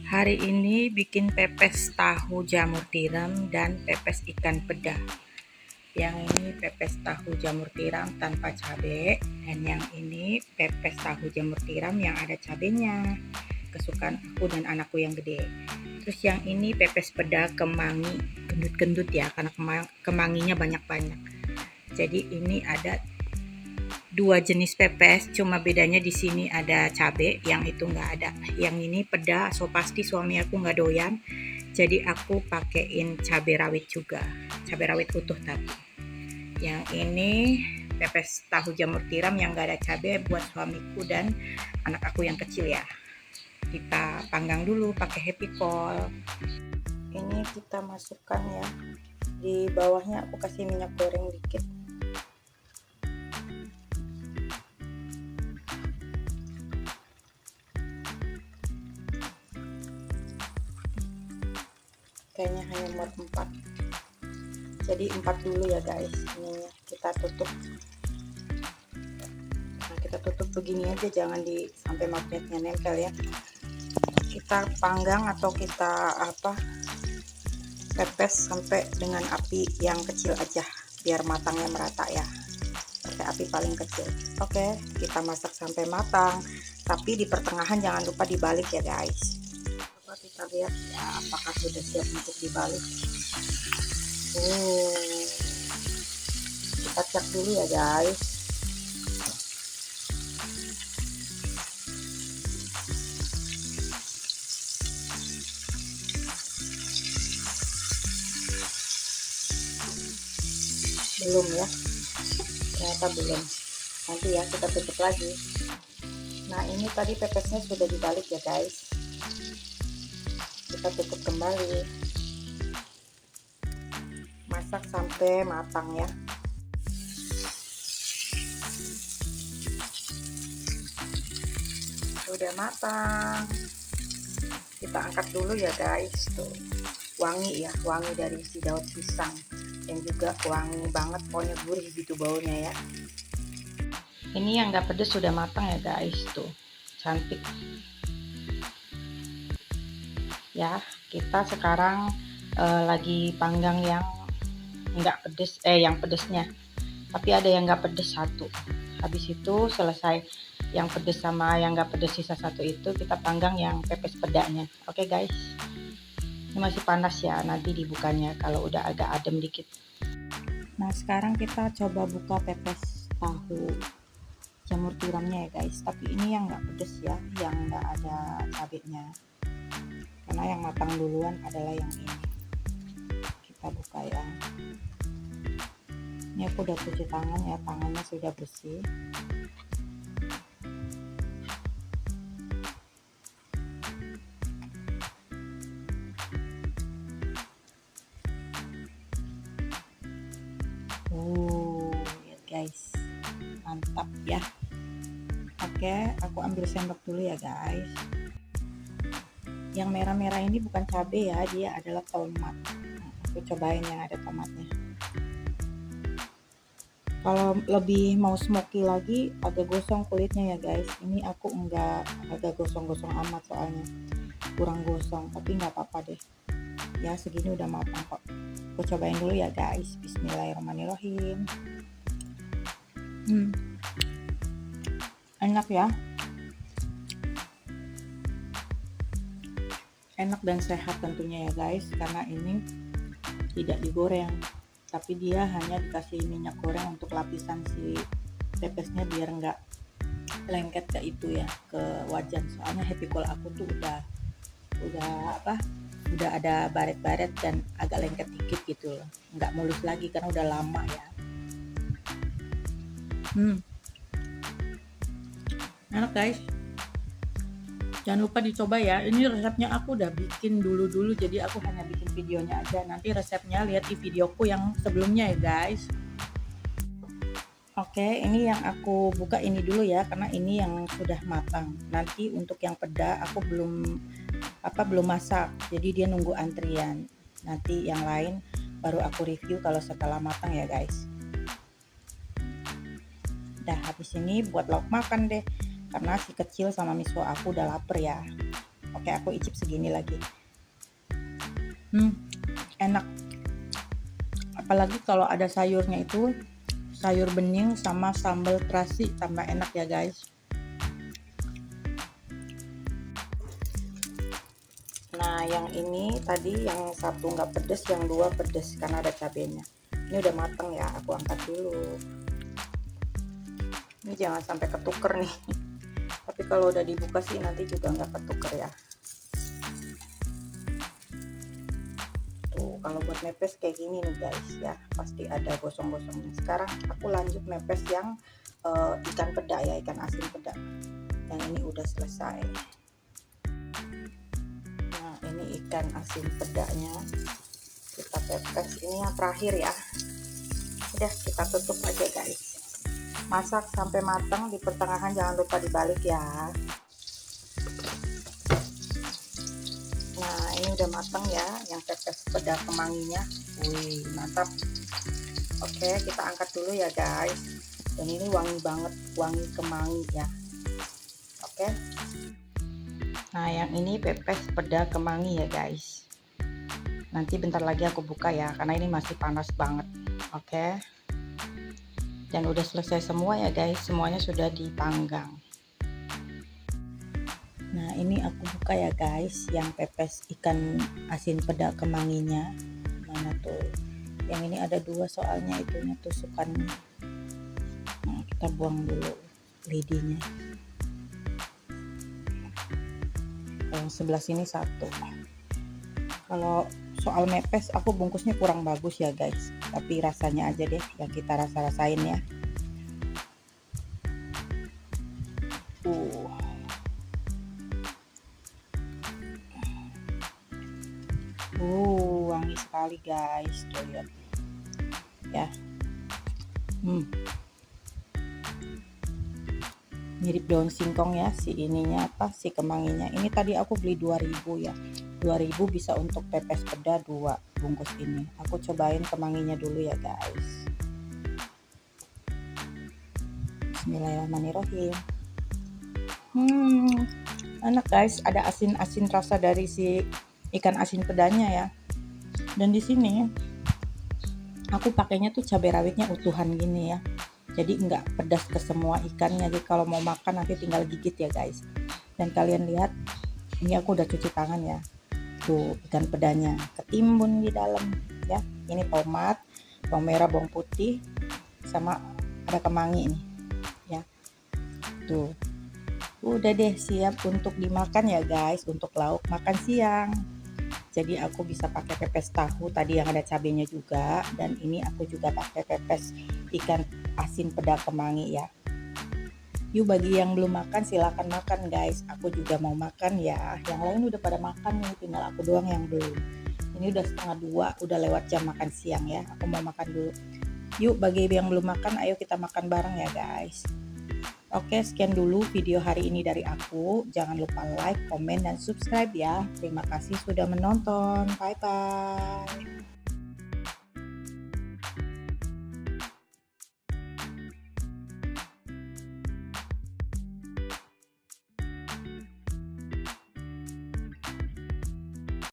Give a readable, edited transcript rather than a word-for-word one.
Hari ini bikin pepes tahu jamur tiram dan pepes ikan peda. Yang ini pepes tahu jamur tiram tanpa cabai, dan yang ini pepes tahu jamur tiram yang ada cabenya, kesukaan aku dan anakku yang gede. Terus yang ini pepes peda kemangi, gendut-gendut ya, karena kemanginya banyak-banyak. Jadi ini ada dua jenis pepes, cuma bedanya di sini ada cabai, yang itu nggak ada. Yang ini peda, so pasti suami aku nggak doyan, jadi aku pakein cabai rawit juga, cabai rawit utuh. Tapi yang ini pepes tahu jamur tiram yang nggak ada cabai buat suamiku dan anak aku yang kecil ya. Kita panggang dulu pakai happy coal. Ini kita masukkan ya, di bawahnya aku kasih minyak goreng dikit. Kayaknya hanya muat 4, jadi 4 dulu ya guys. Ini kita tutup. Nah, kita tutup begini aja, jangan sampai magnetnya nempel ya. Kita panggang atau kita pepes sampai dengan api yang kecil aja, biar matangnya merata ya, pakai api paling kecil. Oke, kita masak sampai matang, tapi di pertengahan jangan lupa dibalik ya guys. Coba kita lihat ya, apakah sudah siap untuk dibalik. Kita cek dulu ya guys. Belum ya, ternyata belum. Nanti ya kita tutup lagi. Nah, ini tadi pepesnya sudah dibalik ya guys. Kita tutup kembali, masak sampai matang ya. Sudah matang, kita angkat dulu ya guys. Tuh, wangi ya, wangi dari si daun pisang, dan juga wangi banget, pokoknya gurih gitu baunya ya. Ini yang nggak pedes sudah matang ya guys, tuh cantik ya. Kita sekarang lagi panggang yang nggak pedes, yang pedesnya, tapi ada yang nggak pedes satu. Habis itu selesai yang pedes sama yang nggak pedes sisa satu, itu kita panggang yang pepes pedanya. Oke guys, ini masih panas ya, nanti dibukanya kalau udah agak adem dikit. Nah, sekarang kita coba buka pepes tahu jamur tiramnya ya guys, tapi ini yang nggak pedes ya, yang nggak ada cabenya, karena yang matang duluan adalah yang ini. Kita buka ya. Ini aku udah cuci tangan ya, tangannya sudah bersih. Lihat guys, mantap ya. Oke, aku ambil sendok dulu ya guys. Yang merah-merah ini bukan cabai ya, dia adalah tomat. Nah, aku cobain yang ada tomatnya. Kalau lebih mau smoky lagi, agak gosong kulitnya ya guys. Ini aku enggak, agak gosong-gosong amat soalnya, kurang gosong, tapi nggak apa-apa deh ya, segini udah matang kok. Aku cobain dulu ya guys. Bismillahirrahmanirrahim. Enak ya, enak dan sehat tentunya ya guys, karena ini tidak digoreng, tapi dia hanya dikasih minyak goreng untuk lapisan si pepesnya biar nggak lengket ke itu ya, ke wajan. Soalnya happy coal aku tuh udah ada baret-baret dan agak lengket dikit gitu loh, nggak mulus lagi karena udah lama ya. Enak guys, jangan lupa dicoba ya. Ini resepnya aku udah bikin dulu, jadi aku hanya bikin videonya aja. Nanti resepnya lihat di videoku yang sebelumnya ya guys. Oke, ini yang aku buka ini dulu ya, karena ini yang sudah matang. Nanti untuk yang peda aku belum masak, jadi dia nunggu antrian. Nanti yang lain baru aku review kalau setelah matang ya guys. Dah habis ini buat lauk makan deh, karena si kecil sama miswa aku udah lapar ya. Oke, aku icip segini lagi. Enak. Apalagi kalau ada sayurnya itu, sayur bening sama sambal terasi, tambah enak ya guys. Nah, yang ini tadi yang satu nggak pedes, yang dua pedes karena ada cabenya. Ini udah mateng ya, aku angkat dulu. Ini jangan sampai ketuker nih. Tapi kalau udah dibuka sih nanti juga nggak ketuker ya. Tuh, kalau buat mepes kayak gini nih guys ya, pasti ada gosong-gosongnya. Sekarang aku lanjut mepes yang ikan peda ya, ikan asin peda. Yang ini udah selesai. Nah, ini ikan asin pedanya. Kita pepes, ini yang terakhir ya. Udah, kita tutup aja guys. Masak sampai matang, di pertengahan jangan lupa dibalik ya. Nah, ini udah matang ya, yang pepes peda kemanginya. Wih, mantap. Oke, kita angkat dulu ya guys. Dan ini wangi banget, wangi kemangi ya. Oke. Nah, yang ini pepes peda kemangi ya guys. Nanti bentar lagi aku buka ya, karena ini masih panas banget. Oke. Dan udah selesai semua ya guys, semuanya sudah dipanggang. Nah, ini aku buka ya guys, yang pepes ikan asin peda kemanginya. Mana tuh? Yang ini ada dua soalnya, itunya tusukannya. Nah, kita buang dulu lidinya. Yang sebelah sini satu. Kalau soal mepes aku bungkusnya kurang bagus ya guys, tapi rasanya aja deh yang kita rasain ya. Wangi sekali guys, tuh lihat ya. Mirip daun singkong ya si ininya, apa si kemanginya. Ini tadi aku beli 2000 ya, 2000 bisa untuk pepes peda 2 bungkus ini. Aku cobain kemanginya dulu ya guys. Bismillahirrahmanirrahim. Enak guys, ada asin-asin rasa dari si ikan asin pedanya ya. Dan di sini aku pakainya tuh cabai rawitnya utuhan gini ya, jadi nggak pedas ke semua ikannya. Jadi kalau mau makan nanti tinggal gigit ya guys. Dan kalian lihat, ini aku udah cuci tangan ya. Tuh ikan pedanya ketimbun di dalam ya. Ini tomat, bawang merah, bawang putih, sama ada kemangi ini ya. Tuh udah deh, siap untuk dimakan ya guys, untuk lauk makan siang. Jadi aku bisa pakai pepes tahu tadi yang ada cabenya juga, dan ini aku juga pakai pepes ikan asin peda kemangi ya. Yuk, bagi yang belum makan silakan makan guys, aku juga mau makan ya. Yang lain udah pada makan nih, tinggal aku doang yang belum. Ini udah 1:30, udah lewat jam makan siang ya, aku mau makan dulu. Yuk, bagi yang belum makan ayo kita makan bareng ya guys. Oke, sekian dulu video hari ini dari aku. Jangan lupa like, komen, dan subscribe ya. Terima kasih sudah menonton. Bye-bye.